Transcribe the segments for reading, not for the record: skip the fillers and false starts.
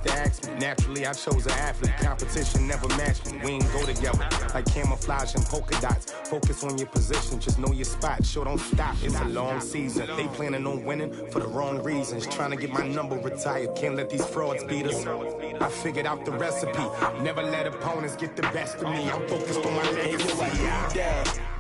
to ask me. Naturally, I chose an athlete. Competition never matched me. We ain't go together like camouflage and polka dots. Focus on your position, just know your spot. Sure, don't stop. It's a long season. They planning on winning for the wrong reasons. Trying to get my number retired. Can't let these frauds beat us. I figured out the recipe. Never let opponents get the best of me. I'm focused on my legacy.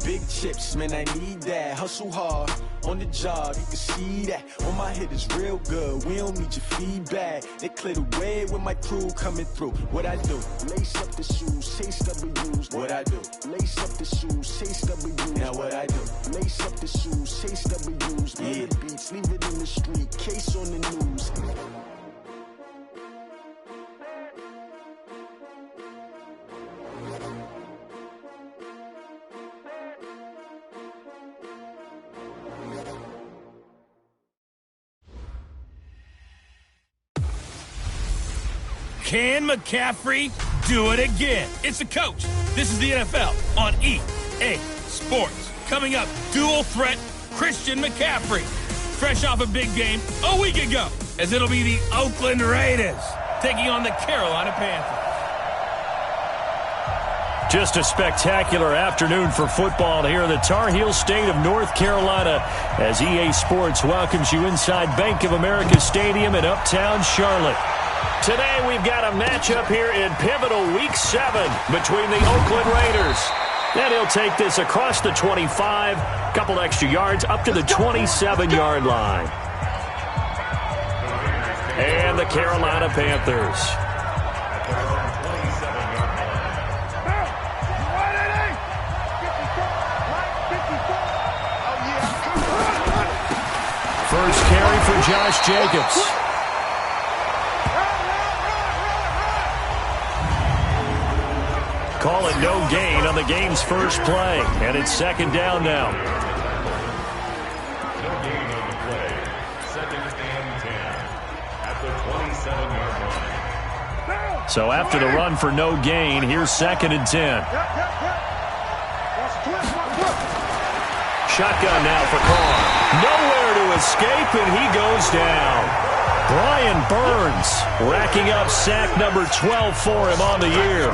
Big chips, man, I need that. Hustle hard on the job, you can see that. On my head is real good, we don't need your feedback. They clear the way with my crew coming through. What I do? Lace up the shoes, chase W's. What I do? Lace up the shoes, chase W's. Now what I do? Lace up the shoes, chase W's. Yeah. The beats, leave it in the street, case on the news. Can McCaffrey do it again? It's the coach. This is the NFL on EA Sports. Coming up, dual threat Christian McCaffrey. Fresh off a big game a week ago, as it'll be the Oakland Raiders taking on the Carolina Panthers. Just a spectacular afternoon for football here in the Tar Heel state of North Carolina as EA Sports welcomes you inside Bank of America Stadium in Uptown Charlotte. Today we've got a matchup here in pivotal Week 7 between the Oakland Raiders. Then he'll take this across the 25, couple extra yards up to the 27-yard line. And the Carolina Panthers. First carry for Josh Jacobs. Call it no gain on the game's first play, and it's second down now. No gain on the play. Second and 10 at the 27-yard line. So after the run for no gain, here's second and 10. Shotgun now for Carr. Nowhere to escape, and he goes down. Brian Burns racking up sack number 12 for him on the year.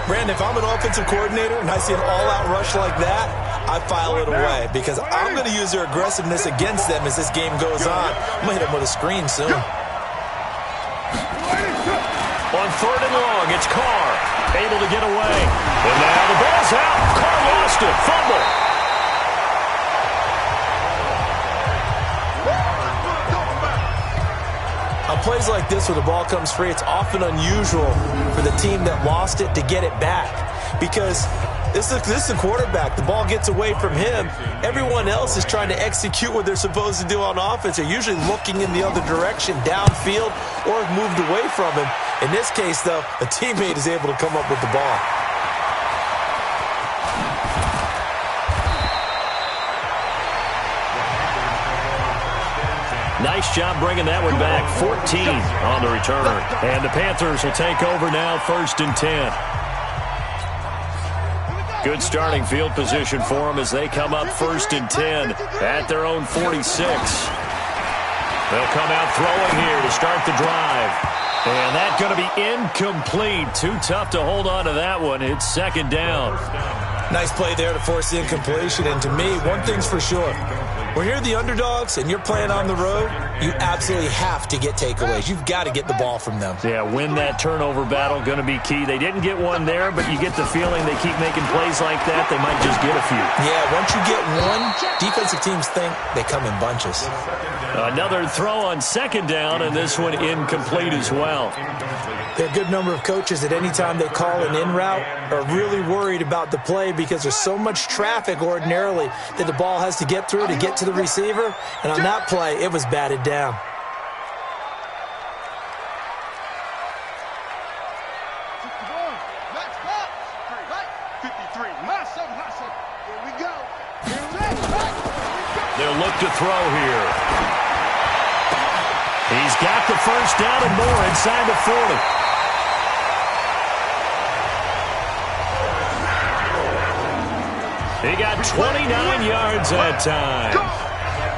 Brandon, if I'm an offensive coordinator and I see an all-out rush like that, I file it away because I'm going to use their aggressiveness against them as this game goes on. I'm going to hit them with a screen soon. On third and long, it's Carr able to get away. And now the ball's out. Carr lost it. Fumble. On plays like this where the ball comes free, it's often unusual for the team that lost it to get it back because this is the quarterback. The ball gets away from him. Everyone else is trying to execute what they're supposed to do on offense. They're usually looking in the other direction, downfield, or have moved away from him. In this case, though, a teammate is able to come up with the ball. Nice job bringing that one back. 14 on the return. And the Panthers will take over now, first and 10. Good starting field position for them as they come up first and 10 at their own 46. They'll come out throwing here to start the drive. And that's going to be incomplete. Too tough to hold on to that one. It's second down. Nice play there to force the incompletion. And to me, one thing's for sure. When you're the underdogs and you're playing on the road, you absolutely have to get takeaways. You've got to get the ball from them. Yeah, win that turnover battle, going to be key. They didn't get one there, but you get the feeling they keep making plays like that, they might just get a few. Yeah, once you get one, defensive teams think they come in bunches. Another throw on second down, and this one incomplete as well. There are a good number of coaches at any time they call an in route are really worried about the play because there's so much traffic ordinarily that the ball has to get through to get to the receiver. And on that play, it was batted down. They'll look to throw here. He's got the first down and more inside the 40. He got 29 yards that time.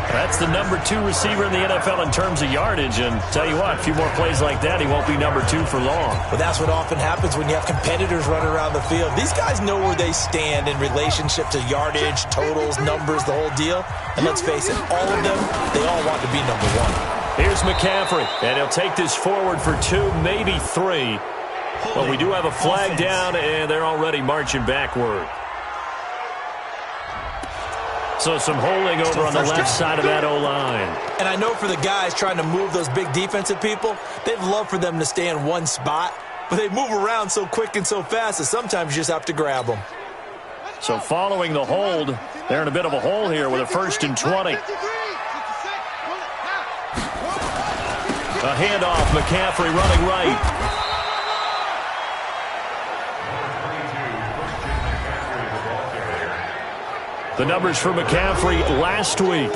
That's the number 2 receiver in the NFL in terms of yardage. And tell you what, a few more plays like that, he won't be number 2 for long. Well, that's what often happens when you have competitors running around the field. These guys know where they stand in relationship to yardage, totals, numbers, the whole deal. And let's face it, all of them, they all want to be number 1. Here's McCaffrey, and he'll take this forward for 2, maybe 3. But we do have a flag down, and they're already marching backward. So some holding over on the left side of that O-line. And I know for the guys trying to move those big defensive people, they'd love for them to stay in one spot. But they move around so quick and so fast that sometimes you just have to grab them. So following the hold, they're in a bit of a hole here with a 1st and 20. A handoff, McCaffrey running right. The numbers for McCaffrey last week.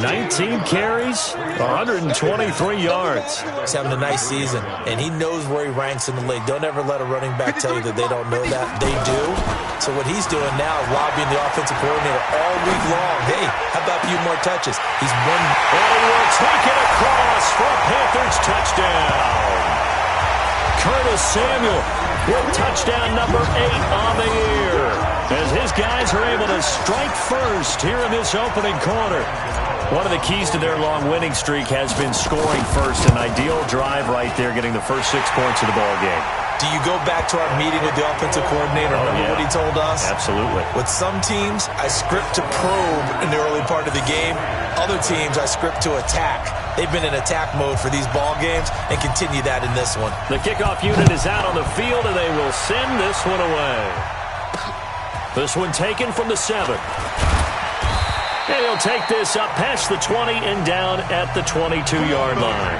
19 carries, 123 yards. He's having a nice season, and he knows where he ranks in the league. Don't ever let a running back tell you that they don't know that. They do. So what he's doing now is lobbying the offensive coordinator all week long. Hey, how about a few more touches? He's one. And he will take it across for a Panthers touchdown. Curtis Samuel with touchdown number 8 on the year, as his guys are able to strike first here in this opening quarter. One of the keys to their long winning streak has been scoring first. An ideal drive right there, getting the first 6 points of the ball game. Do you go back to our meeting with the offensive coordinator? Remember what he told us? Absolutely. With some teams, I script to probe in the early part of the game. Other teams, I script to attack. They've been in attack mode for these ball games and continue that in this one. The kickoff unit is out on the field, and they will send this one away. This one taken from the 7. And he'll take this up past the 20 and down at the 22-yard line.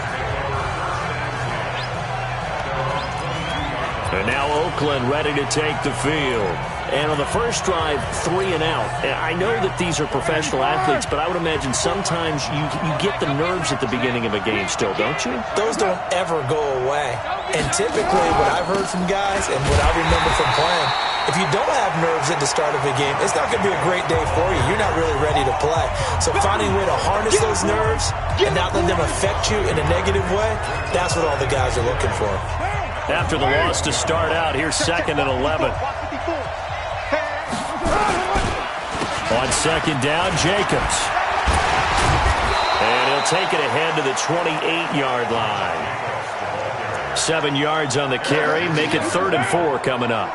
And now Oakland ready to take the field. And on the first drive, 3 and out. And I know that these are professional athletes, but I would imagine sometimes you get the nerves at the beginning of a game still, don't you? Those don't ever go away. And typically what I've heard from guys and what I remember from playing, if you don't have nerves at the start of a game, it's not going to be a great day for you. You're not really ready to play. So finding a way to harness those nerves and not let them affect you in a negative way, that's what all the guys are looking for. After the loss to start out, here's 2nd and 11. On 2nd down, Jacobs. And he'll take it ahead to the 28-yard line. 7 yards on the carry. Make it 3rd and 4 coming up.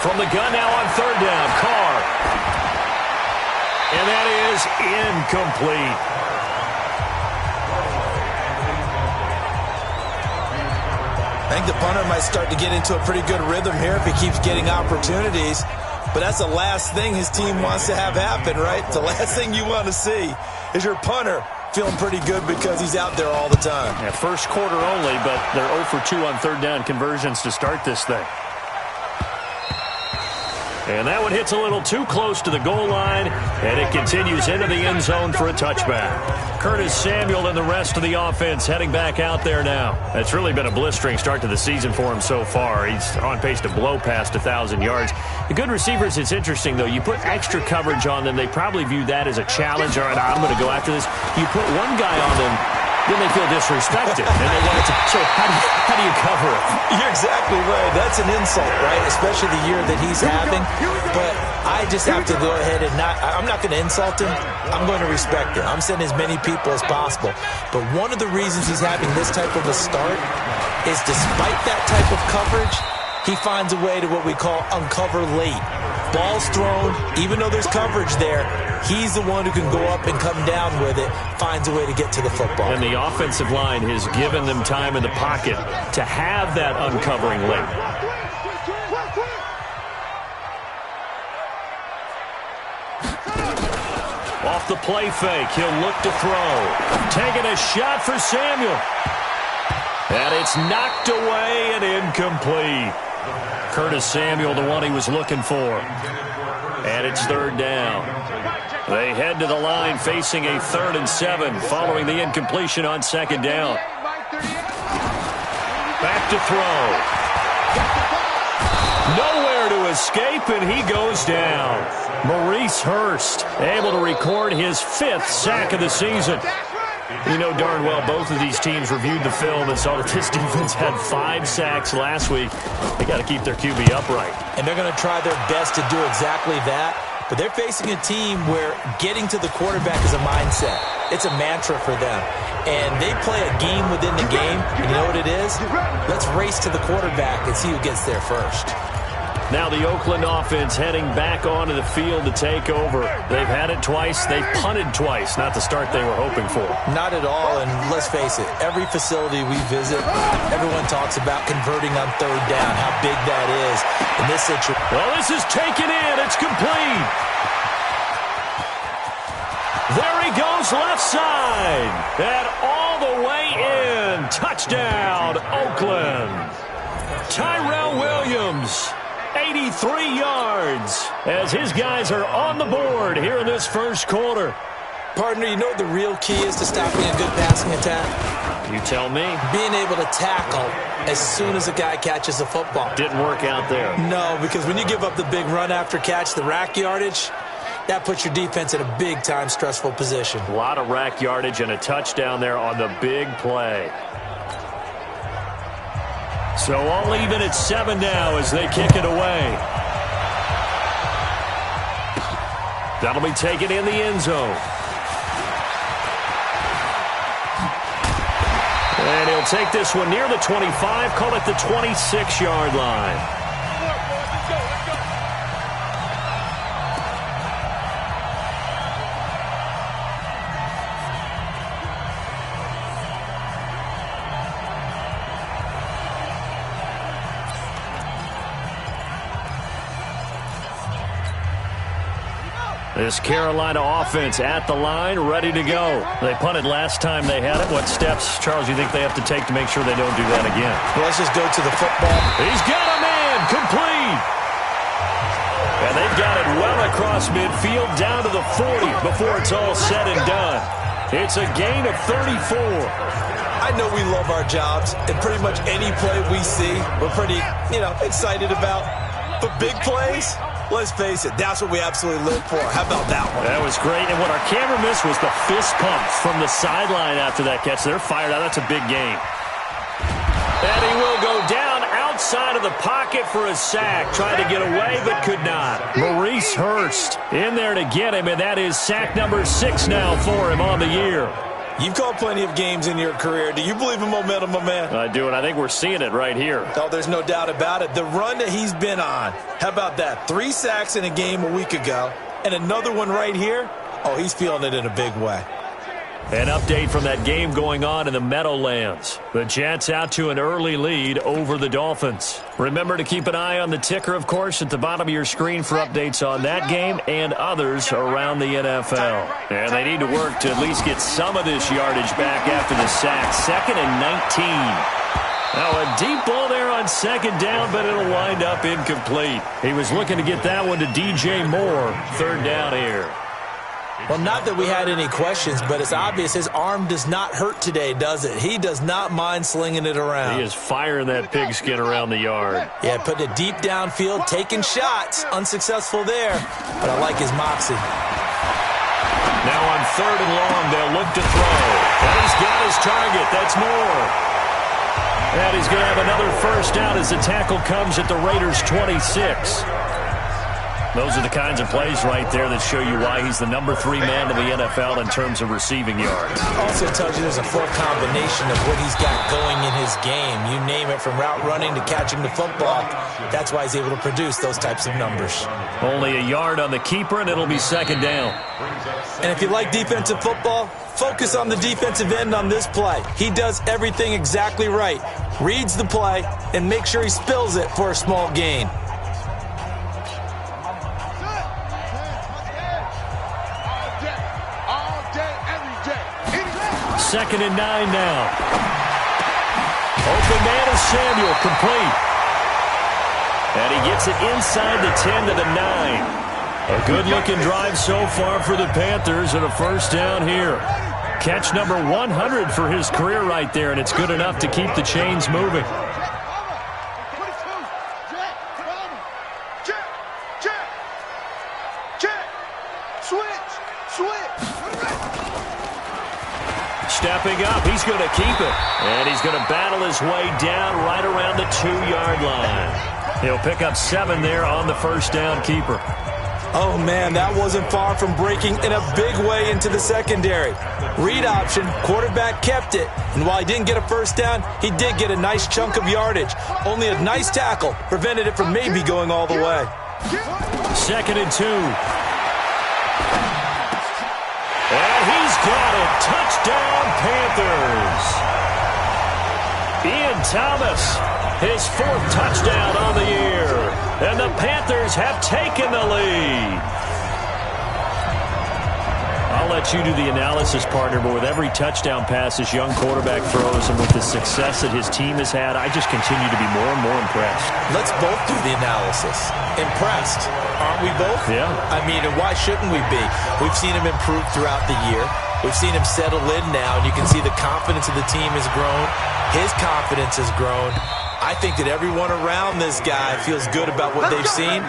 From the gun now on 3rd down, Carr. And that is incomplete. I think the punter might start to get into a pretty good rhythm here if he keeps getting opportunities. But that's the last thing his team wants to have happen, right? The last thing you want to see is your punter feeling pretty good because he's out there all the time. Yeah, first quarter only, but they're 0 for 2 on 3rd down conversions to start this thing. And that one hits a little too close to the goal line, and it continues into the end zone for a touchback. Curtis Samuel and the rest of the offense heading back out there now. It's really been a blistering start to the season for him so far. He's on pace to blow past 1,000 yards. The good receivers, it's interesting, though. You put extra coverage on them, they probably view that as a challenge. All right, I'm going to go after this. You put one guy on them, then they feel disrespected. And they want to, so how do you cover it? You're exactly right. That's an insult, right? Especially the year that he's having. But I just have to go ahead and I'm not going to insult him. I'm going to respect him. I'm sending as many people as possible. But one of the reasons he's having this type of a start is despite that type of coverage, he finds a way to what we call uncover late. Ball's thrown, even though there's coverage there, he's the one who can go up and come down with it, finds a way to get to the football. And the offensive line has given them time in the pocket to have that uncovering late. Off the play fake, he'll look to throw. Taking a shot for Samuel. And it's knocked away and incomplete. Curtis Samuel, the one he was looking for. And it's 3rd down. They head to the line facing a 3rd and 7 following the incompletion on 2nd down. Back to throw. Nowhere to escape, and he goes down. Maurice Hurst able to record his 5th sack of the season. You know darn well both of these teams reviewed the film and saw that this defense had 5 sacks last week. They got to keep their QB upright. And they're going to try their best to do exactly that. But they're facing a team where getting to the quarterback is a mindset. It's a mantra for them. And they play a game within the game. And you know what it is? Let's race to the quarterback and see who gets there first. Now the Oakland offense heading back onto the field to take over. They've had it twice. They've punted twice. Not the start they were hoping for. Not at all, and let's face it, every facility we visit, everyone talks about converting on 3rd down, how big that is in this situation. Well, this is taken in. It's complete. There he goes left side. And all the way in. Touchdown, Oakland. Tyrell Williams. 83 yards as his guys are on the board here in this first quarter. Partner, you know what the real key is to stopping a good passing attack? You tell me. Being able to tackle as soon as a guy catches the football. Didn't work out there. No, because when you give up the big run after catch, the rack yardage, that puts your defense in a big-time stressful position. A lot of rack yardage and a touchdown there on the big play. So all even at 7 now as they kick it away. That'll be taken in the end zone. And he'll take this one near the 25, call it the 26-yard line. This Carolina offense at the line, ready to go. They punted last time they had it. What steps, Charles, you think they have to take to make sure they don't do that again? Well, let's just go to the football. He's got a man, complete. And they've got it well across midfield, down to the 40 before it's all said and done. It's a gain of 34. I know we love our jobs, and pretty much any play we see, we're pretty, excited about. But big plays, let's face it, that's what we absolutely live for. How about that one? That was great. And what our camera missed was the fist pump from the sideline after that catch. They're fired out. That's a big game. And he will go down outside of the pocket for a sack. Tried to get away, but could not. Maurice Hurst in there to get him, and that is sack number 6 now for him on the year. You've called plenty of games in your career. Do you believe in momentum, my man? I do, and I think we're seeing it right here. Oh, there's no doubt about it. The run that he's been on, how about that? 3 sacks in a game a week ago, and another one right here. Oh, he's feeling it in a big way. An update from that game going on in the Meadowlands. The Jets out to an early lead over the Dolphins. Remember to keep an eye on the ticker, of course, at the bottom of your screen for updates on that game and others around the NFL. And they need to work to at least get some of this yardage back after the sack. 2nd and 19. Now a deep ball there on 2nd down, but it'll wind up incomplete. He was looking to get that one to DJ Moore. 3rd down here. Well, not that we had any questions, but it's obvious his arm does not hurt today, does it? He does not mind slinging it around. He is firing that pigskin around the yard. Yeah, putting it deep downfield, taking shots. Unsuccessful there, but I like his moxie. Now on 3rd and long, they'll look to throw. And he's got his target. That's Moore. And he's going to have another first down as the tackle comes at the Raiders' 26. Those are the kinds of plays right there that show you why he's the number 3 man in the NFL in terms of receiving yards. Also tells you there's a full combination of what he's got going in his game. You name it, from route running to catching the football. That's why he's able to produce those types of numbers. Only a yard on the keeper, and it'll be 2nd down. And if you like defensive football, focus on the defensive end on this play. He does everything exactly right. Reads the play and makes sure he spills it for a small gain. 2nd and 9 now. Open man is Samuel, complete. And he gets it inside the 10 to the 9. A good-looking drive so far for the Panthers, and a first down here. Catch number 100 for his career right there, and it's good enough to keep the chains moving. stepping up. He's going to keep it. And he's going to battle his way down right around the 2-yard line. He'll pick up 7 there on the first down keeper. Oh, man, that wasn't far from breaking in a big way into the secondary. Read option, quarterback kept it. And while he didn't get a first down, he did get a nice chunk of yardage. Only a nice tackle prevented it from maybe going all the way. 2nd and 2. And he's got it. Touchdown, Panthers. Ian Thomas, his 4th touchdown on the year. And the Panthers have taken the lead. I'll let you do the analysis, partner, but with every touchdown pass this young quarterback throws and with the success that his team has had, I just continue to be more and more impressed. Let's both do the analysis. Impressed. Aren't we both? Yeah. I mean, and why shouldn't we be? We've seen him improve throughout the year. We've seen him settle in now, and you can see the confidence of the team has grown. His confidence has grown. I think that everyone around this guy feels good about what they've seen,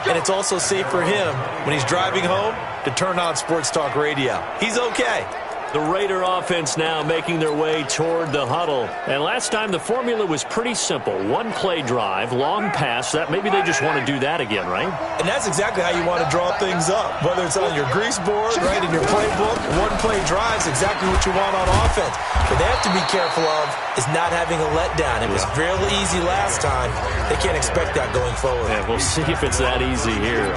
and it's also safe for him when he's driving home to turn on Sports Talk Radio. He's okay. The Raider offense now making their way toward the huddle. And last time the formula was pretty simple. 1-play drive, long pass. That maybe they just want to do that again, right? And that's exactly how you want to draw things up. Whether it's on your grease board, right, in your playbook, 1-play drive is exactly what you want on offense. What they have to be careful of is not having a letdown. It was real easy last time. They can't expect that going forward. Yeah, we'll see if it's that easy here.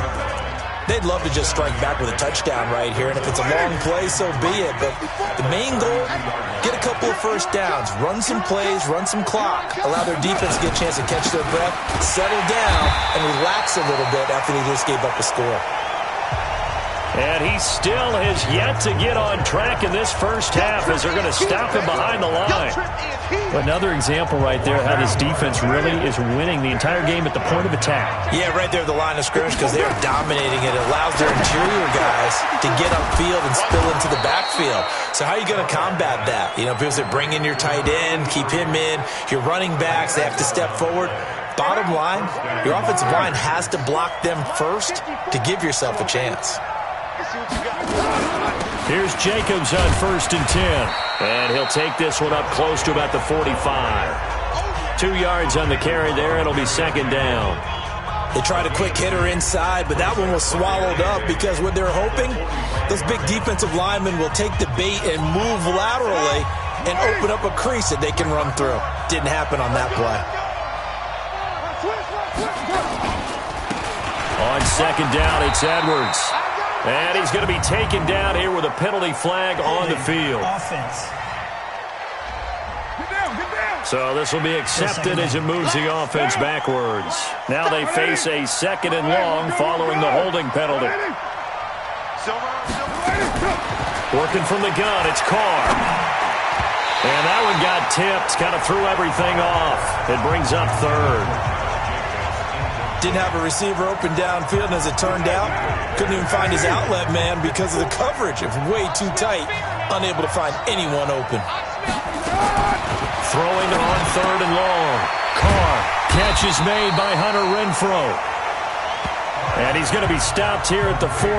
They'd love to just strike back with a touchdown right here, and if it's a long play, so be it. But the main goal, get a couple of first downs, run some plays, run some clock, allow their defense to get a chance to catch their breath, settle down, and relax a little bit after they just gave up a score. And he still has yet to get on track in this first half as they're going to stop him behind the line. Another example right there how this defense really is winning the entire game at the point of attack. Yeah, right there at the line of scrimmage because they are dominating it. It allows their interior guys to get upfield and spill into the backfield. So how are you going to combat that? You know, because they bring in your tight end, keep him in. Your running backs, they have to step forward. Bottom line, your offensive line has to block them first to give yourself a chance. Here's Jacobs on 1st and 10. And he'll take this one up close to about the 45. 2 yards on the carry there. It'll be 2nd down. They tried a quick hitter inside, but that one was swallowed up because what they're hoping, those big defensive linemen will take the bait and move laterally and open up a crease that they can run through. Didn't happen on that play. On 2nd down, it's Edwards. And he's going to be taken down here with a penalty flag on the field. So this will be accepted as it moves the offense backwards. Now they face a 2nd and long following the holding penalty. Working from the gun, it's Carr. And that one got tipped, kind of threw everything off. It brings up 3rd. Didn't have a receiver open downfield, and as it turned out, couldn't even find his outlet man because of the coverage. It was way too tight, unable to find anyone open. Throwing on 3rd and long. Carr, catch is made by Hunter Renfrow. And he's going to be stopped here at the 43,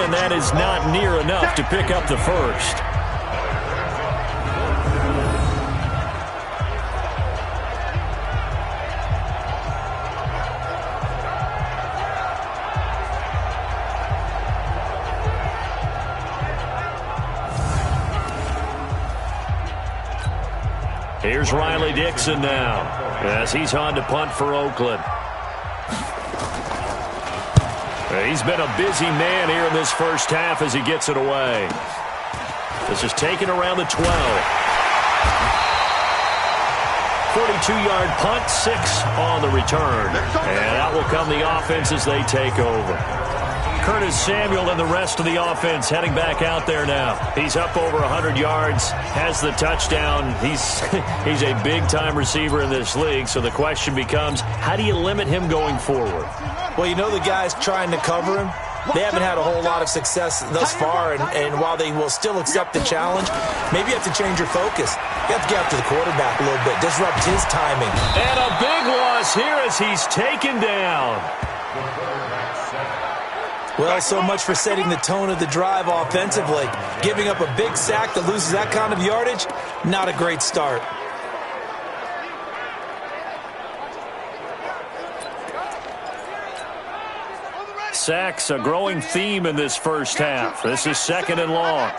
and that is not near enough to pick up the first. Here's Riley Dixon now as he's on to punt for Oakland. He's been a busy man here in this first half as he gets it away. This is taken around the 12. 42-yard punt, 6 on the return. And out will come the offense as they take over. Curtis Samuel and the rest of the offense heading back out there now. He's up over 100 yards, has the touchdown. He's a big-time receiver in this league, so the question becomes, how do you limit him going forward? Well, you know the guys trying to cover him, they haven't had a whole lot of success thus far, and while they will still accept the challenge, maybe you have to change your focus. You have to get after the quarterback a little bit, disrupt his timing. And a big loss here as he's taken down. Well, so much for setting the tone of the drive offensively. Giving up a big sack that loses that kind of yardage, not a great start. Sacks, a growing theme in this first half. This is 2nd and long.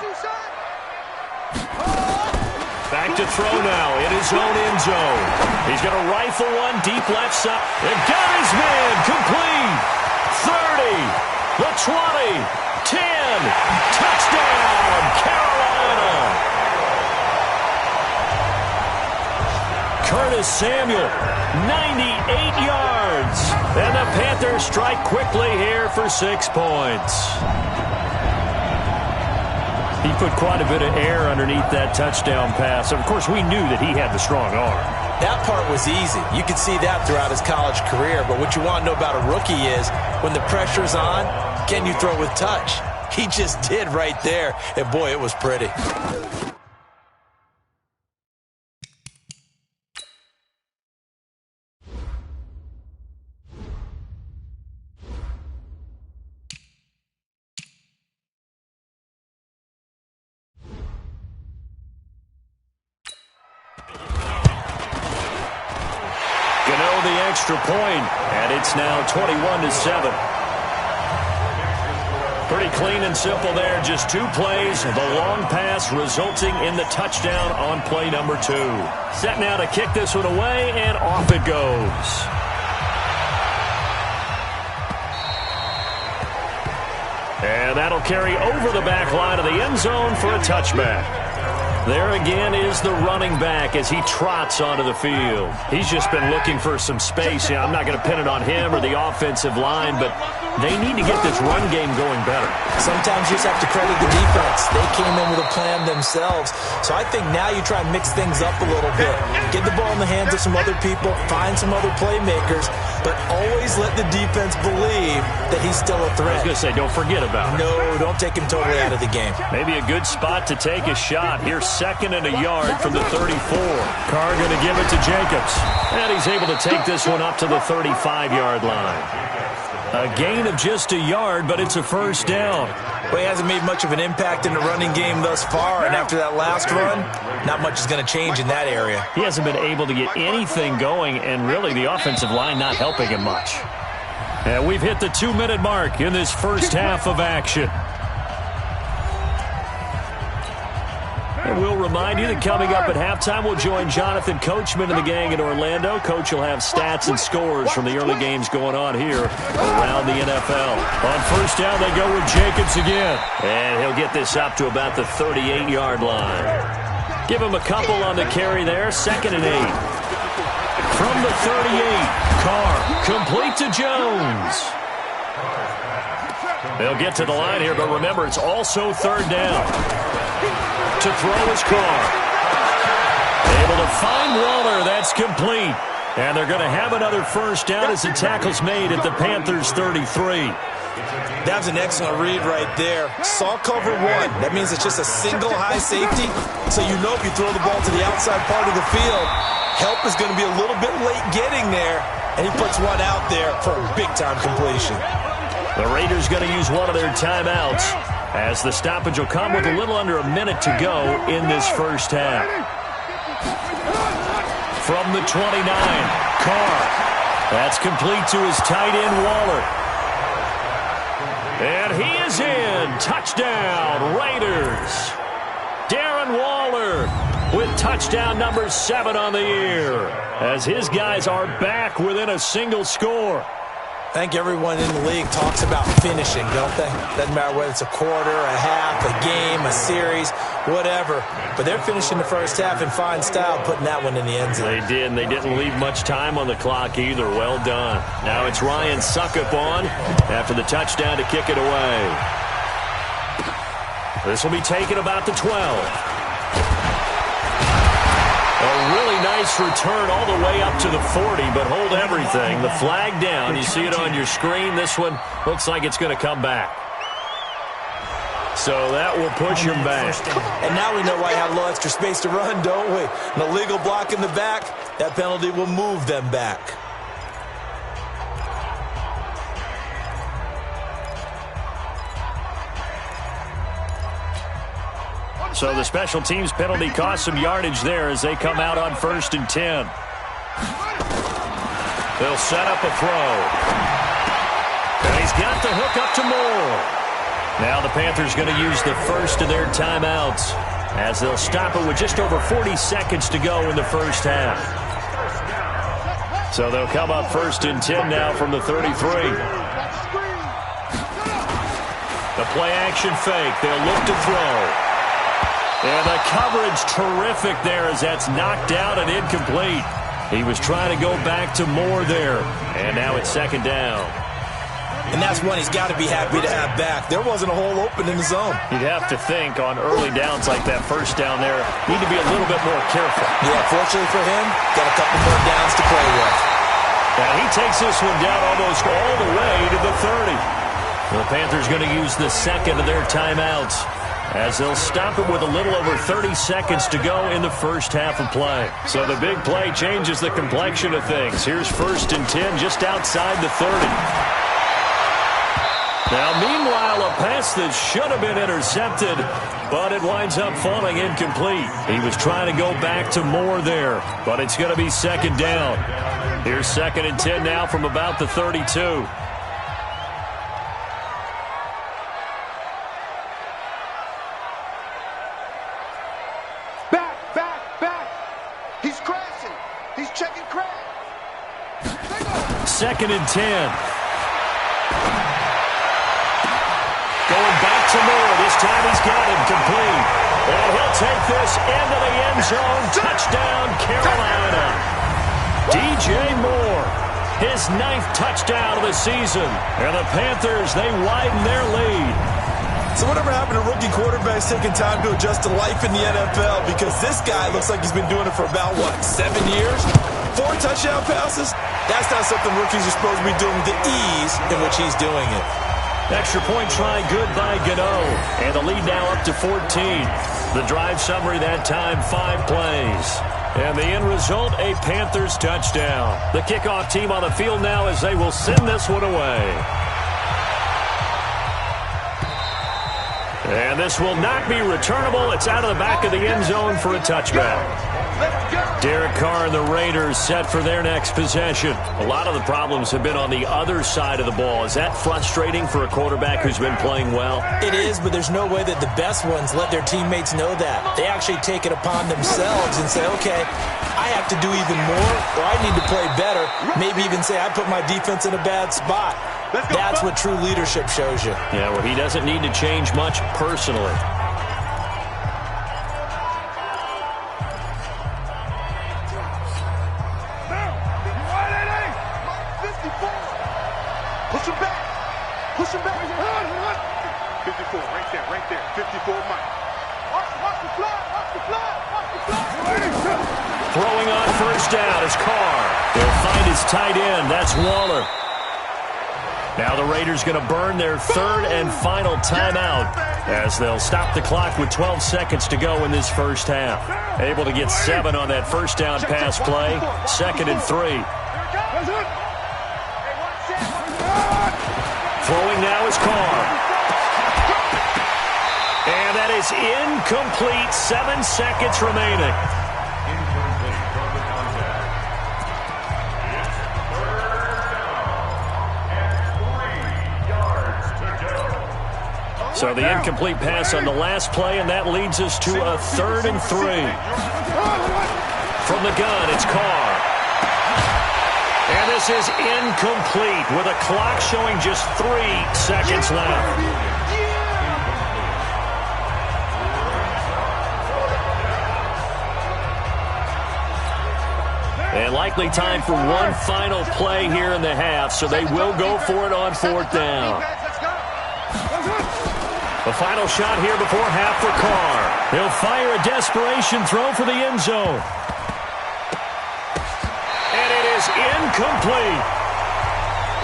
Back to throw now in his own end zone. He's going to rifle one deep left side. And got his man complete. 30, the 20, 10. Touchdown, Carolina. Curtis Samuel, 98 yards. And the Panthers strike quickly here for 6 points. He put quite a bit of air underneath that touchdown pass. Of course, we knew that he had the strong arm. That part was easy. You could see that throughout his college career. But what you want to know about a rookie is when the pressure's on, can you throw with touch? He just did right there. And, boy, it was pretty. Extra point, and it's now 21-7. Pretty clean and simple there. Just 2 plays. The long pass resulting in the touchdown on play number 2. Set now to kick this one away, and off it goes. And that'll carry over the back line of the end zone for a touchback. There again is the running back as he trots onto the field. He's just been looking for some space. I'm not going to pin it on him or the offensive line, but they need to get this run game going better. Sometimes you just have to credit the defense. They came in with a plan themselves. So I think now you try and mix things up a little bit. Get the ball in the hands of some other people, find some other playmakers, but always let the defense believe that he's still a threat. I was going to say, don't forget about it. No, don't take him totally out of the game. Maybe a good spot to take a shot. Here's 2nd and a yard from the 34. Carr going to give it to Jacobs. And he's able to take this one up to the 35-yard line. A gain of just a yard, but it's a first down. Well, he hasn't made much of an impact in the running game thus far, and after that last run, not much is going to change in that area. He hasn't been able to get anything going, and really the offensive line not helping him much. And we've hit the 2-minute mark in this first half of action. And we'll remind you that coming up at halftime, we'll join Jonathan Coachman and the gang in Orlando. Coach will have stats and scores from the early games going on here around the NFL. On first down, they go with Jacobs again. And he'll get this up to about the 38-yard line. Give him a couple on the carry there. 2nd and 8. From the 38, Carr complete to Jones. They'll get to the line here, but remember, it's also 3rd down. To throw is Carr. Able to find Waller. That's complete. And they're going to have another first down as the tackle's made at the Panthers' 33. That was an excellent read right there. Saw cover 1. That means it's just a single high safety. So you know if you throw the ball to the outside part of the field, help is going to be a little bit late getting there. And he puts one out there for a big-time completion. The Raiders going to use one of their timeouts, as the stoppage will come with a little under a minute to go in this first half. From the 29, Carr. That's complete to his tight end, Waller. And he is in. Touchdown, Raiders. Darren Waller with touchdown number 7 on the year, as his guys are back within a single score. I think everyone in the league talks about finishing, don't they? Doesn't matter whether it's a quarter, a half, a game, a series, whatever. But they're finishing the first half in fine style, putting that one in the end zone. They did, and they didn't leave much time on the clock either. Well done. Now it's Ryan Suckup on after the touchdown to kick it away. This will be taken about the 12. A really nice return all the way up to the 40, but hold everything. The flag down. You see it on your screen. This one looks like it's going to come back. So that will push him back. And now we know why I have a little extra space to run, don't we? An illegal block in the back, that penalty will move them back. So the special teams penalty cost some yardage there as they come out on 1st and 10. They'll set up a throw. And he's got the hook up to Moore. Now the Panthers going to use the first of their timeouts as they'll stop it with just over 40 seconds to go in the first half. So they'll come up 1st and 10 now from the 33. The play action fake. They'll look to throw. And the coverage terrific there as that's knocked out and incomplete. He was trying to go back to Moore there. And now it's 2nd down. And that's one he's got to be happy to have back. There wasn't a hole open in the zone. You'd have to think on early downs like that first down there, need to be a little bit more careful. Yeah, fortunately for him, got a couple more downs to play with. And he takes this one down almost all the way to the 30. The Panthers going to use the second of their timeouts as they'll stop it with a little over 30 seconds to go in the first half of play. So the big play changes the complexion of things. Here's 1st and 10 just outside the 30. Now, meanwhile, a pass that should have been intercepted, but it winds up falling incomplete. He was trying to go back to Moore there, but it's going to be 2nd down. Here's 2nd and 10 now from about the 32. Back. He's crashing. He's checking crash. 2nd and 10. Going back to Moore. This time he's got him complete. And he'll take this into the end zone. Touchdown, Carolina. DJ Moore, his 9th touchdown of the season. And the Panthers, they widen their lead. So whatever happened to rookie quarterbacks taking time to adjust to life in the NFL? Because this guy looks like he's been doing it for about, 7 years? 4 touchdown passes? That's not something rookies are supposed to be doing with the ease in which he's doing it. Extra point try good by Gano. And the lead now up to 14. The drive summary that time, 5 plays. And the end result, a Panthers touchdown. The kickoff team on the field now as they will send this one away. And this will not be returnable. It's out of the back of the end zone for a touchback. Derek Carr and the Raiders set for their next possession. A lot of the problems have been on the other side of the ball. Is that frustrating for a quarterback who's been playing well? It is, but there's no way that the best ones let their teammates know that. They actually take it upon themselves and say, okay, I have to do even more, or I need to play better. Maybe even say I put my defense in a bad spot. That's what true leadership shows you. Yeah, well, he doesn't need to change much personally. Push him back. 54, right there. 54, Mike. Watch the fly. Throwing on first down is Carr. They'll find his tight end. That's Waller. Now the Raiders going to burn their 3rd and final timeout as they'll stop the clock with 12 seconds to go in this first half. Able to get 7 on that first down pass play. 2nd and 3. Throwing now is Carr. And that is incomplete. 7 seconds remaining. So the incomplete pass on the last play, and that leads us to a 3rd and 3. From the gun, it's Carr. And this is incomplete with a clock showing just 3 seconds left. And likely time for one final play here in the half, so they will go for it on 4th down. The final shot here before half for Carr. He'll fire a desperation throw for the end zone. And it is incomplete.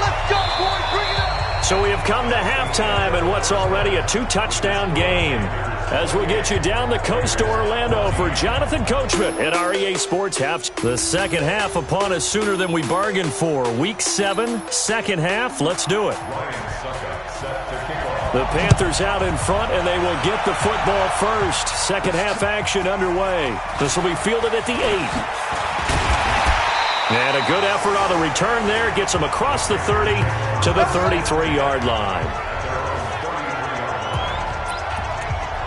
Let's go, boy. Bring it up. So we have come to halftime in what's already a 2-touchdown game. As we get you down the coast to Orlando for Jonathan Coachman at our EA Sports Half. The second half upon us sooner than we bargained for. Week 7, second half. Let's do it. Ryan Suckup set to kick off. The Panthers out in front, and they will get the football first. Second half action underway. This will be fielded at the 8. And a good effort on the return there. Gets them across the 30 to the 33-yard line.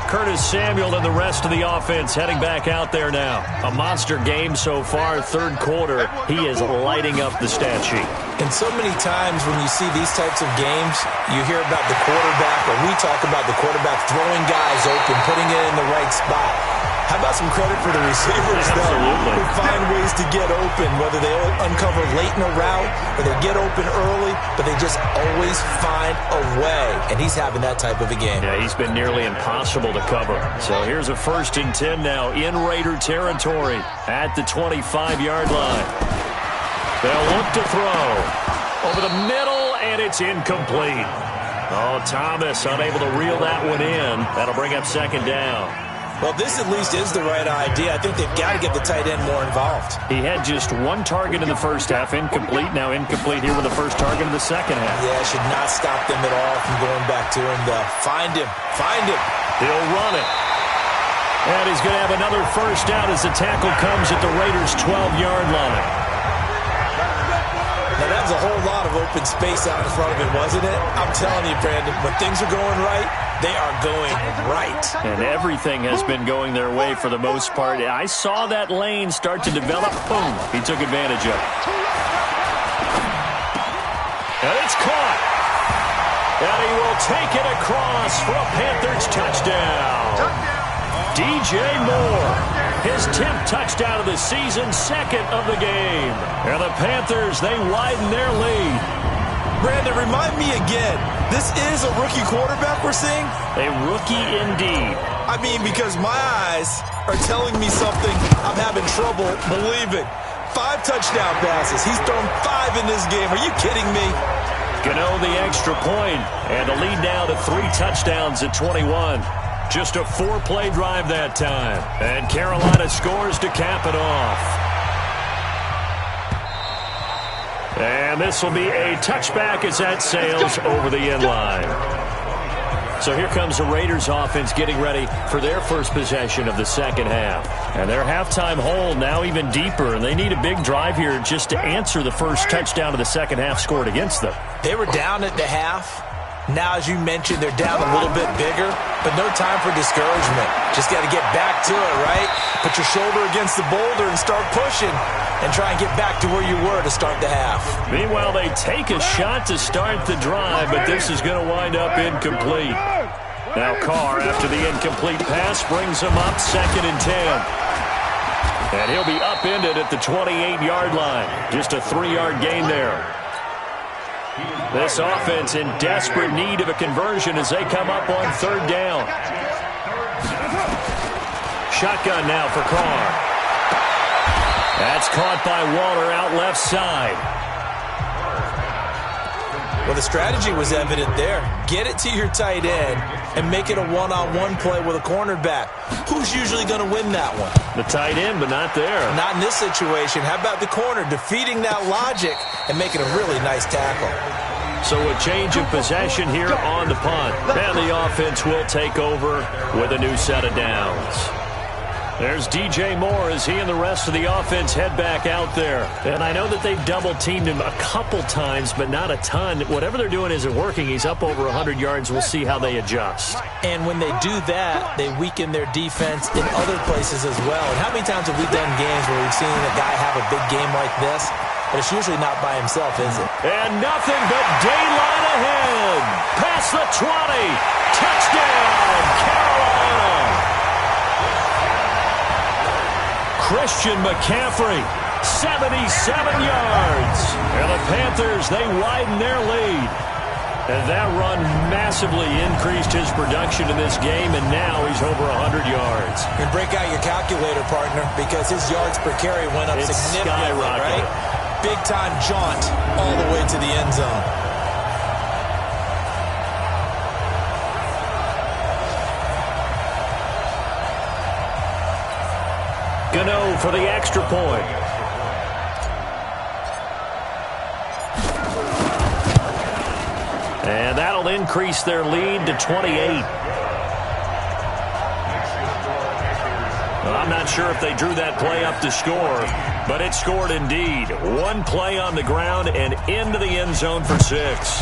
Curtis Samuel and the rest of the offense heading back out there now. A monster game so far, third quarter. He is lighting up the stat sheet. And so many times when you see these types of games, you hear about the quarterback, or we talk about the quarterback throwing guys open, putting it in the right spot. How about some credit for the receivers, though, who find ways to get open, whether they uncover late in a route or they get open early, but they just always find a way. And he's having that type of a game. Yeah, he's been nearly impossible to cover. So here's a 1st and 10 now in Raider territory at the 25-yard line. They'll look to throw over the middle, and it's incomplete. Oh, Thomas unable to reel that one in. That'll bring up 2nd down. Well, this at least is the right idea. I think they've got to get the tight end more involved. He had just 1 target in the first half, incomplete. Now incomplete here with the first target in the second half. Yeah, should not stop them at all from going back to him, though. Find him. Find him. He'll run it. And he's going to have another first down as the tackle comes at the Raiders' 12-yard line. Now, that was a whole lot of open space out in front of him, wasn't it? I'm telling you, Brandon, when things are going right, they are going right. And everything has been going their way for the most part. I saw that lane start to develop. Boom. He took advantage of it. And it's caught. And he will take it across for a Panthers touchdown. DJ Moore, his 10th touchdown of the season, 2nd of the game. And the Panthers, they widen their lead. Brandon, remind me again, this is a rookie quarterback we're seeing? A rookie indeed. I mean, because my eyes are telling me something I'm having trouble believing. 5 touchdown passes. He's thrown 5 in this game. Are you kidding me? Gano the extra point, and a lead now to 3 touchdowns at 21. Just a 4-play drive that time. And Carolina scores to cap it off. And this will be a touchback as that sails over the end line. So here comes the Raiders offense getting ready for their first possession of the second half. And their halftime hole now even deeper, and they need a big drive here just to answer the first touchdown of the second half scored against them. They were down at the half. Now, as you mentioned, they're down a little bit bigger, but no time for discouragement. Just got to get back to it, right? Put your shoulder against the boulder and start pushing and try and get back to where you were to start the half. Meanwhile, they take a shot to start the drive, but this is going to wind up incomplete. Now Carr, after the incomplete pass, brings him up 2nd and 10. And he'll be upended at the 28-yard line. Just a 3-yard gain there. This offense in desperate need of a conversion as they come up on 3rd down. Shotgun now for Carr. That's caught by Waller out left side. Well, the strategy was evident there. Get it to your tight end and make it a one-on-one play with a cornerback. Who's usually going to win that one? The tight end, but not there. Not in this situation. How about the corner defeating that logic and making a really nice tackle? So a change of possession here on the punt. And the offense will take over with a new set of downs. There's DJ Moore as he and the rest of the offense head back out there. And I know that they've double-teamed him a couple times, but not a ton. Whatever they're doing isn't working. He's up over 100 yards. We'll see how they adjust. And when they do that, they weaken their defense in other places as well. And how many times have we done games where we've seen a guy have a big game like this? But it's usually not by himself, is it? And nothing but daylight ahead. Past the 20. Touchdown, Carolina. Christian McCaffrey, 77 yards. And the Panthers, they widen their lead. And that run massively increased his production in this game, and now he's over 100 yards. And break out your calculator, partner, because his yards per carry went up significantly, right? Big-time jaunt all the way to the end zone. Gano for the extra point. And that'll increase their lead to 28. I'm not sure if they drew that play up to score, but it scored indeed. One play on the ground and into the end zone for 6.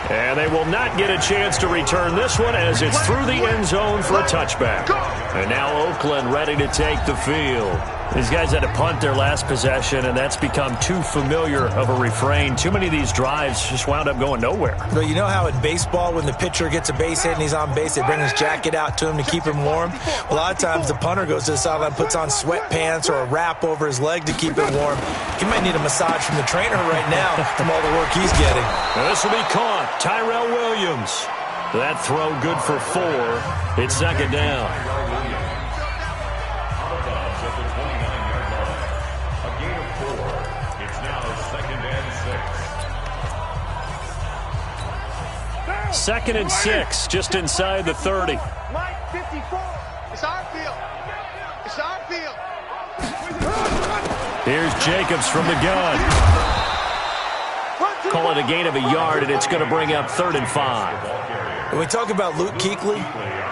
And they will not get a chance to return this one as it's through the end zone for a touchback. And now Oakland ready to take the field. These guys had to punt their last possession, and that's become too familiar of a refrain. Too many of these drives just wound up going nowhere. But you know how in baseball, when the pitcher gets a base hit and he's on base, they bring his jacket out to him to keep him warm? A lot of times the punter goes to the sideline, puts on sweatpants or a wrap over his leg to keep it warm. He might need a massage from the trainer right now from all the work he's getting. Now this will be caught. Tyrell Williams. That throw good for 4. It's second down. Second and 6, just inside the 30. Mike, 54. It's our field. It's our field. Here's Jacobs from the gun. Call it a gain of a yard, and it's going to bring up 3rd and 5. When we talk about Luke Kuechly,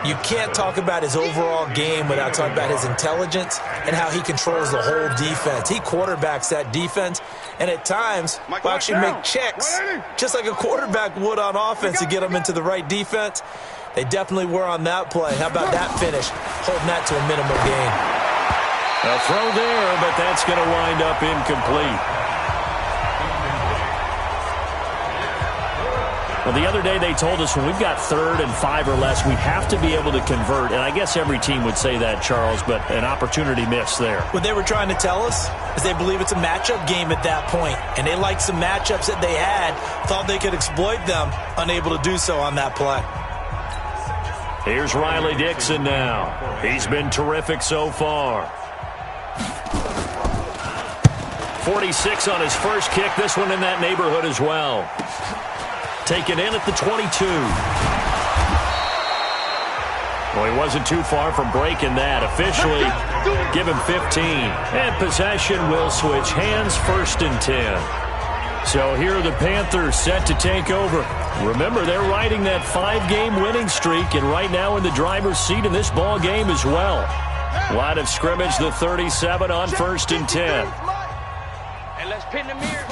you can't talk about his overall game without talking about his intelligence and how he controls the whole defense. He quarterbacks that defense, and at times will actually make checks just like a quarterback would on offense to get them into the right defense. They definitely were on that play. How about that finish? Holding that to a minimum gain. A throw there, but that's going to wind up incomplete. Well, the other day they told us when we've got 3rd and 5 or less, we have to be able to convert. And I guess every team would say that, Charles, but an opportunity missed there. What they were trying to tell us is they believe it's a matchup game at that point. And they liked some matchups that they had, thought they could exploit them, unable to do so on that play. Here's Riley Dixon now. He's been terrific so far. 46 on his first kick. This one in that neighborhood as well. Taken in at the 22. Well, he wasn't too far from breaking that. Officially, give him 15. And possession will switch hands, 1st and 10. So here are the Panthers set to take over. Remember, they're riding that 5-game winning streak, and right now in the driver's seat in this ball game as well. Line of scrimmage, the 37 on 1st and 10. And let's pin the mirror.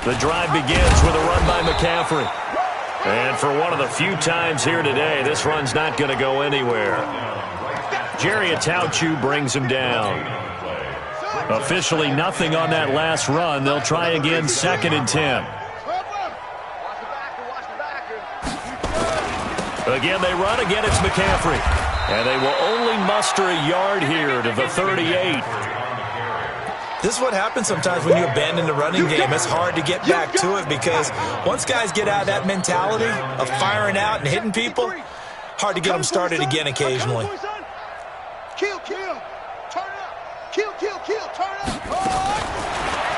The drive begins with a run by McCaffrey. And for one of the few times here today, this run's not going to go anywhere. Jerry Atauchu brings him down. Officially nothing on that last run. They'll try again, 2nd and 10. Again, they run. Again, it's McCaffrey. And they will only muster a yard here to the 38. This is what happens sometimes when you abandon the running game. It's hard to get back to it because once guys get out of that mentality of firing out and hitting people, hard to get them started again occasionally. Kill, kill, turn up. Kill, kill, turn up.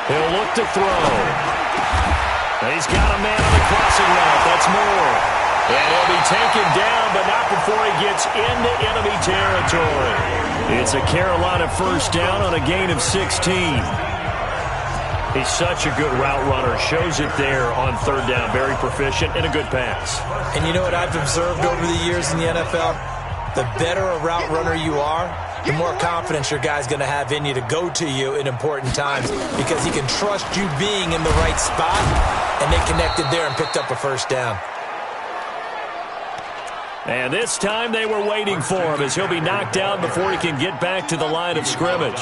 He'll look to throw. He's got a man on the crossing route. That's Moore. And he'll be taken down, but not before he gets into enemy territory. It's a Carolina 1st down on a gain of 16. He's such a good route runner. Shows it there on 3rd down. Very proficient and a good pass. And you know what I've observed over the years in the NFL? The better a route runner you are, the more confidence your guy's going to have in you to go to you in important times because he can trust you being in the right spot, and they connected there and picked up a 1st down. And this time they were waiting for him as he'll be knocked down before he can get back to the line of scrimmage.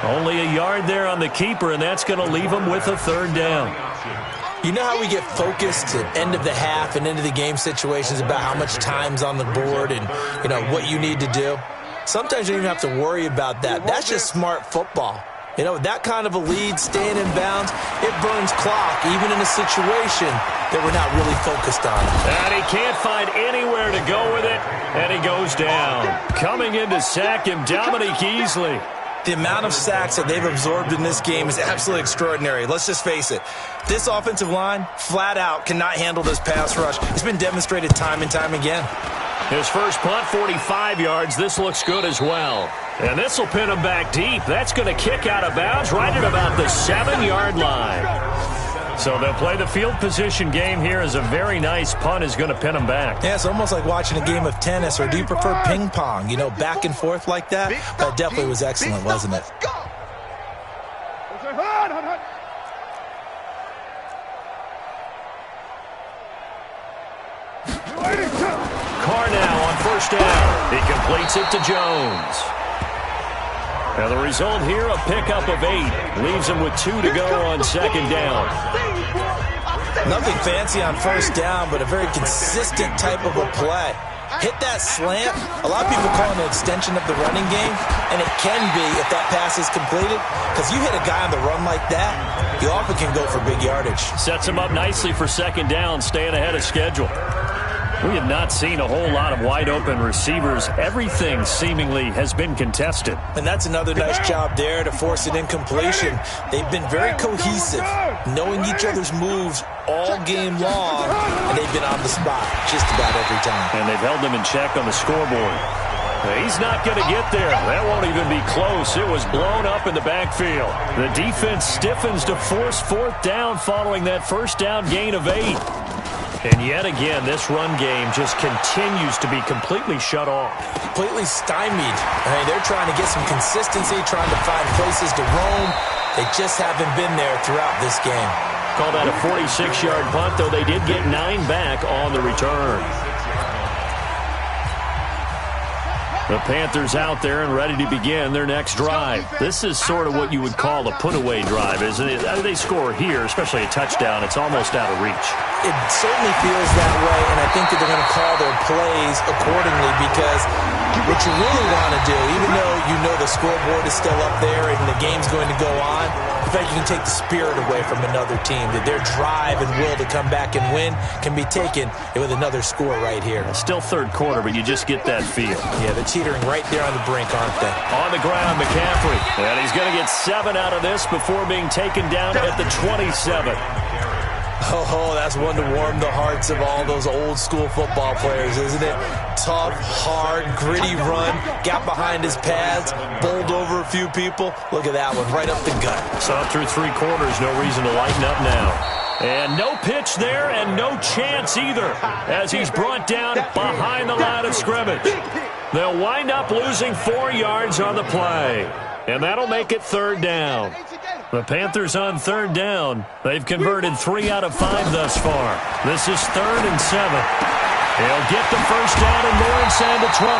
Only a yard there on the keeper, and that's going to leave him with a 3rd down. You know how we get focused at end of the half and into the game situations about how much time's on the board and, you know, what you need to do? Sometimes you don't even have to worry about that. That's just smart football. You know, that kind of a lead, staying in bounds, it burns clock, even in a situation that we're not really focused on. And he can't find anywhere to go with it, and he goes down. Coming in to sack him, Dominique Easley. The amount of sacks that they've absorbed in this game is absolutely extraordinary. Let's just face it. This offensive line, flat out, cannot handle this pass rush. It's been demonstrated time and time again. His first punt, 45 yards. This looks good as well. And this will pin him back deep. That's going to kick out of bounds right at about the 7-yard line. So they'll play the field position game here as a very nice punt is going to pin him back. Yeah, it's almost like watching a game of tennis, or do you prefer ping pong? You know, back and forth like that? That definitely was excellent, wasn't it? Carr now on first down. He completes it to Jones. Now the result here, a pickup of 8. Leaves him with 2 to go on second down. Nothing fancy on first down, but a very consistent type of a play. Hit that slant. A lot of people call it an extension of the running game, and it can be if that pass is completed, because you hit a guy on the run like that, you often can go for big yardage. Sets him up nicely for second down, staying ahead of schedule. We have not seen a whole lot of wide-open receivers. Everything seemingly has been contested. And that's another nice job there to force an incompletion. They've been very cohesive, knowing each other's moves all game long, and they've been on the spot just about every time. And they've held them in check on the scoreboard. He's not going to get there. That won't even be close. It was blown up in the backfield. The defense stiffens to force fourth down following that first down gain of 8. And yet again, this run game just continues to be completely shut off. Completely stymied. I mean, they're trying to get some consistency, trying to find places to roam. They just haven't been there throughout this game. Call that a 46-yard punt, though they did get 9 back on the return. The Panthers out there and ready to begin their next drive. This is sort of what you would call a put-away drive, isn't it? They score here, especially a touchdown. It's almost out of reach. It certainly feels that way, and I think that they're going to call their plays accordingly, because what you really want to do, even though you know the scoreboard is still up there and the game's going to go on, in fact, you can take the spirit away from another team, that their drive and will to come back and win can be taken with another score right here. Still third quarter, but you just get that feel. Yeah, they're teetering right there on the brink, aren't they? On the ground, McCaffrey. And he's going to get 7 out of this before being taken down at the 27. Oh, that's one to warm the hearts of all those old school football players, isn't it? Tough, hard, gritty run, got behind his pads, bowled over a few people. Look at that one, right up the gut. Saw through 3 quarters, no reason to lighten up now. And no pitch there and no chance either as he's brought down behind the line of scrimmage. They'll wind up losing 4 yards on the play, and that'll make it third down. The Panthers on third down. They've converted 3 out of 5 thus far. This is 3rd and 7. He'll get the first down and more inside the 20.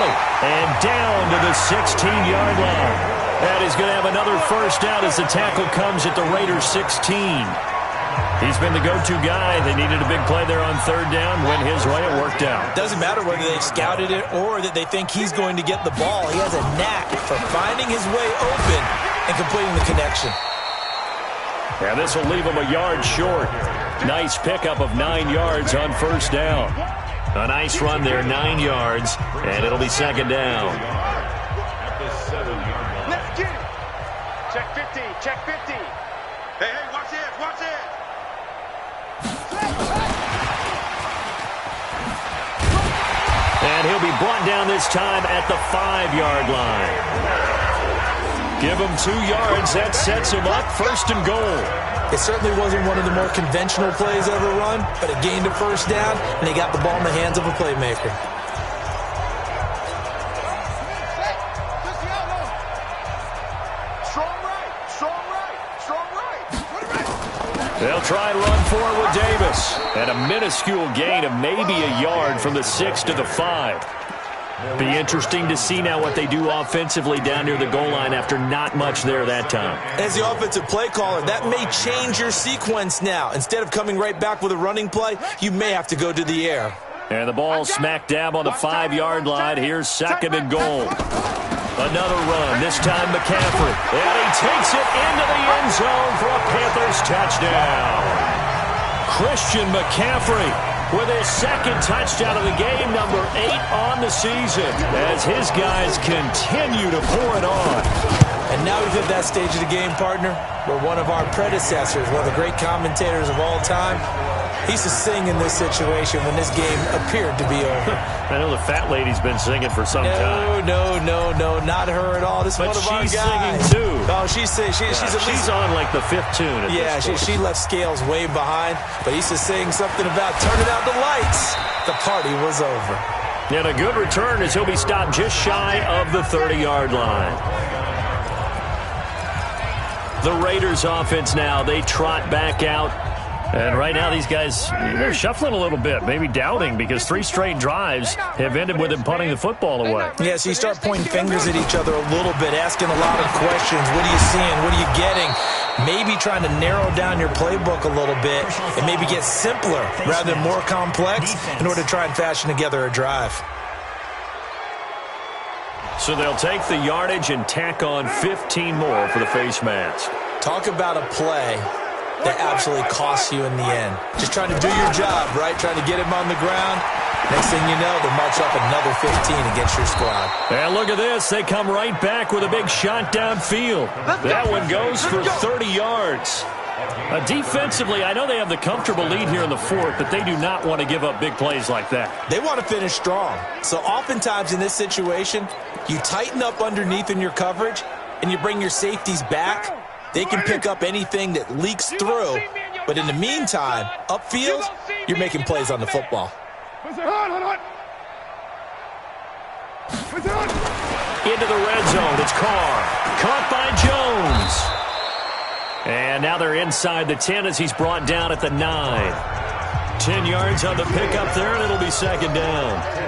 And down to the 16-yard line. And he's going to have another first down as the tackle comes at the Raiders' 16. He's been the go-to guy. They needed a big play there on third down. Went his way, it worked out. Doesn't matter whether they've scouted it or that they think he's going to get the ball. He has a knack for finding his way open and completing the connection. And this will leave him a yard short. Nice pickup of 9 yards on first down. A nice run there, 9 yards, and it'll be second down. Let's get it. Check 50, check 50. Hey, watch this, watch this. And he'll be brought down this time at the 5-yard line. Give him 2 yards. That sets him up first and goal. It certainly wasn't one of the more conventional plays ever run, but it gained a first down, and he got the ball in the hands of a playmaker. Strong right, strong right, strong right. They'll try and run forward with Davis. And a minuscule gain of maybe a yard from the 6 to the 5. Be interesting to see now what they do offensively down near the goal line after not much there that time. As the offensive play caller, that may change your sequence now. Instead of coming right back with a running play, you may have to go to the air. And the ball smack dab on the 5-yard line. Here's second and goal. Another run, this time McCaffrey. And he takes it into the end zone for a Panthers touchdown. Christian McCaffrey with his second touchdown of the game, number 8 on the season, as his guys continue to pour it on. And now we've hit that stage of the game, partner, where one of our predecessors, one of the great commentators of all time, he used to sing in this situation when this game appeared to be over. I know the fat lady's been singing for some time. No, not her at all. This is one of our guys. But she's singing too. Oh, she's on like the 5th tune at this point. She left Scales way behind, but he used to sing something about turning out the lights. The party was over. And a good return as he'll be stopped just shy of the 30-yard line. The Raiders offense now, they trot back out. And right now these guys, they're shuffling a little bit, maybe doubting, because 3 straight drives have ended with them punting the football away. Yeah, so you start pointing fingers at each other a little bit, asking a lot of questions. What are you seeing? What are you getting? Maybe trying to narrow down your playbook a little bit and maybe get simpler rather than more complex in order to try and fashion together a drive. So they'll take the yardage and tack on 15 more for the face mask. Talk about a play that absolutely costs you in the end. Just trying to do your job, right? Trying to get him on the ground. Next thing you know, they march up another 15 against your squad. And look at this. They come right back with a big shot downfield. That one goes for 30 yards. Defensively, I know they have the comfortable lead here in the 4th, but they do not want to give up big plays like that. They want to finish strong. So oftentimes in this situation, you tighten up underneath in your coverage, and you bring your safeties back. They can pick up anything that leaks through. But in the meantime, upfield, you're making plays on the football. Into the red zone. It's Carr. Caught by Jones. And now they're inside the 10 as he's brought down at the 9. 10 yards on the pickup there, and it'll be 2nd down.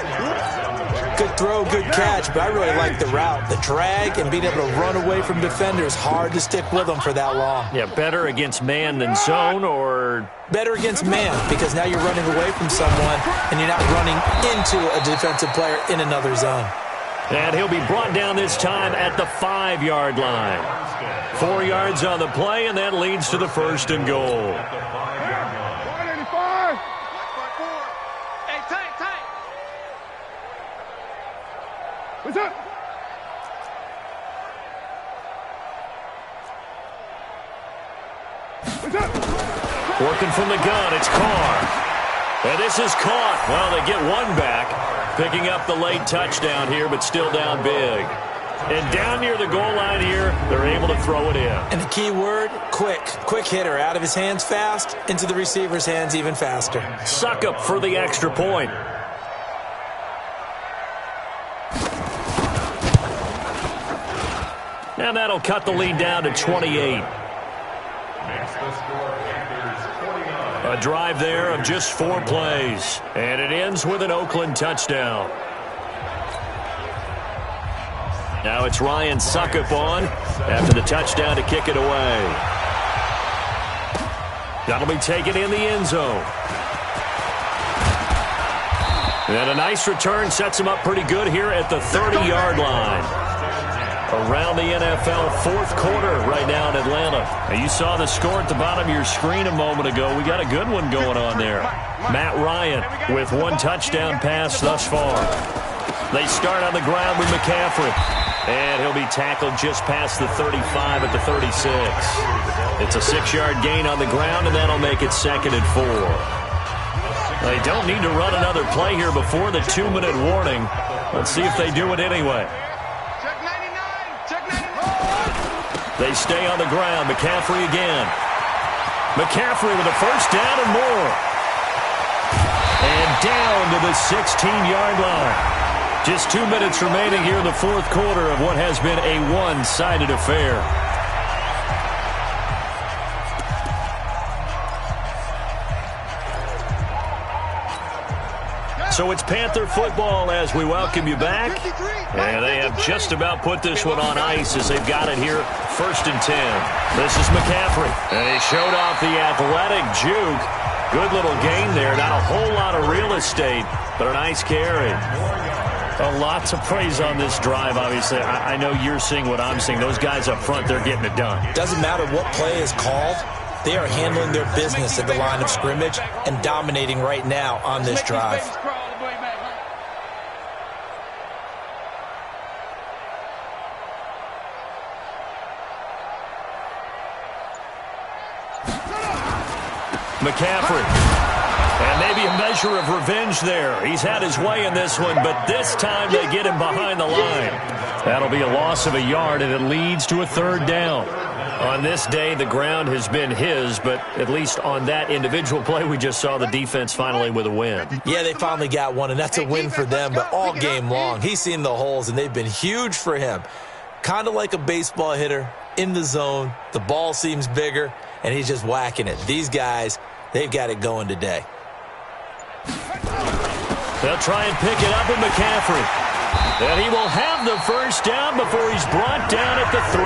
Good throw, good catch, but I really like the route. The drag and being able to run away from defenders, hard to stick with them for that long. Yeah, better against man than zone, or? Better against man, because now you're running away from someone and you're not running into a defensive player in another zone. And he'll be brought down this time at the 5-yard line. 4 yards on the play, and that leads to the 1st and goal. What's up? What's up? Working from the gun, it's Carr. And this is caught. Well, they get one back, picking up the late touchdown here, but still down big. And down near the goal line here, they're able to throw it in. And the key word, quick. Quick hitter. Out of his hands fast, into the receiver's hands even faster. Suckup for the extra point. And that'll cut the lead down to 28. A drive there of just 4 plays. And it ends with an Oakland touchdown. Now it's Ryan Suckup on after the touchdown to kick it away. That'll be taken in the end zone. And a nice return sets him up pretty good here at the 30-yard line. Around the NFL 4th quarter right now in Atlanta. Now you saw the score at the bottom of your screen a moment ago. We got a good one going on there. Matt Ryan with 1 touchdown pass thus far. They start on the ground with McCaffrey. And he'll be tackled just past the 35 at the 36. It's a 6-yard gain on the ground, and that'll make it 2nd and 4. They don't need to run another play here before the 2-minute warning. Let's see if they do it anyway. They stay on the ground. McCaffrey again. McCaffrey with a 1st down and more. And down to the 16-yard line. Just 2 minutes remaining here in the 4th quarter of what has been a one-sided affair. So it's Panther football as we welcome you back. And they have just about put this one on ice as they've got it here, 1st and 10. This is McCaffrey. And he showed off the athletic juke. Good little gain there. Not a whole lot of real estate, but a nice carry. A lot to praise on this drive, obviously. I know you're seeing what I'm seeing. Those guys up front, they're getting it done. Doesn't matter what play is called. They are handling their business at the line of scrimmage and dominating right now on this drive. McCaffrey. And maybe a measure of revenge there. He's had his way in this one, but this time they get him behind the line. That'll be a loss of a yard, and it leads to a third down. On this day, the ground has been his, but at least on that individual play, we just saw the defense finally with a win. Yeah, they finally got one, and that's a win for them, but all game long, he's seen the holes, and they've been huge for him. Kind of like a baseball hitter in the zone. The ball seems bigger, and he's just whacking it. These guys, they've got it going today. They'll try and pick it up with McCaffrey. And he will have the first down before he's brought down at the 3.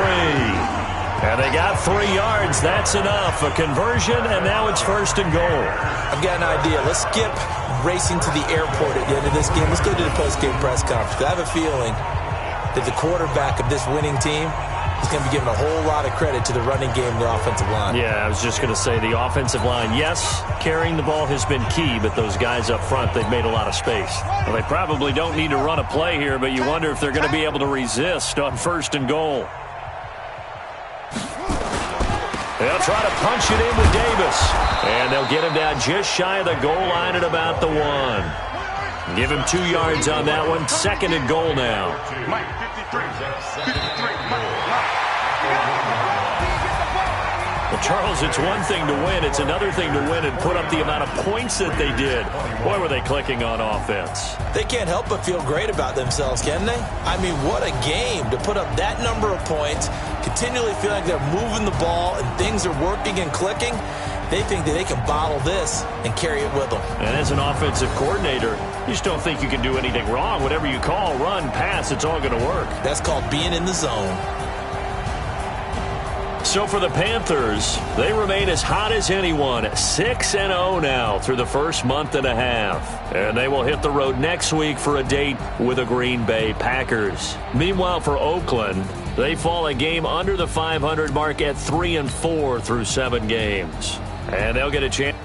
And they got 3 yards. That's enough. A conversion, and now it's first and goal. I've got an idea. Let's skip racing to the airport at the end of this game. Let's go to the post-game press conference. I have a feeling that the quarterback of this winning team is going to be given a whole lot of credit to the running game and the offensive line. Yeah, I was just going to say the offensive line, yes, carrying the ball has been key, but those guys up front, they've made a lot of space. Well, they probably don't need to run a play here, but you wonder if they're going to be able to resist on first and goal. They'll try to punch it in with Davis. And they'll get him down just shy of the goal line at about the 1. Give him 2 yards on that one. Second and goal now. Mike, 53. 53. Well, Charles, it's one thing to win. It's another thing to win and put up the amount of points that they did. Boy, were they clicking on offense. They can't help but feel great about themselves, can they? I mean, what a game to put up that number of points, continually feel like they're moving the ball and things are working and clicking. They think that they can bottle this and carry it with them. And as an offensive coordinator, you just don't think you can do anything wrong. Whatever you call, run, pass, it's all going to work. That's called being in the zone. So for the Panthers, they remain as hot as anyone, 6-0 now through the first month and a half. And they will hit the road next week for a date with the Green Bay Packers. Meanwhile, for Oakland, they fall a game under the 500 mark at 3-4 through 7 games. And they'll get a chance.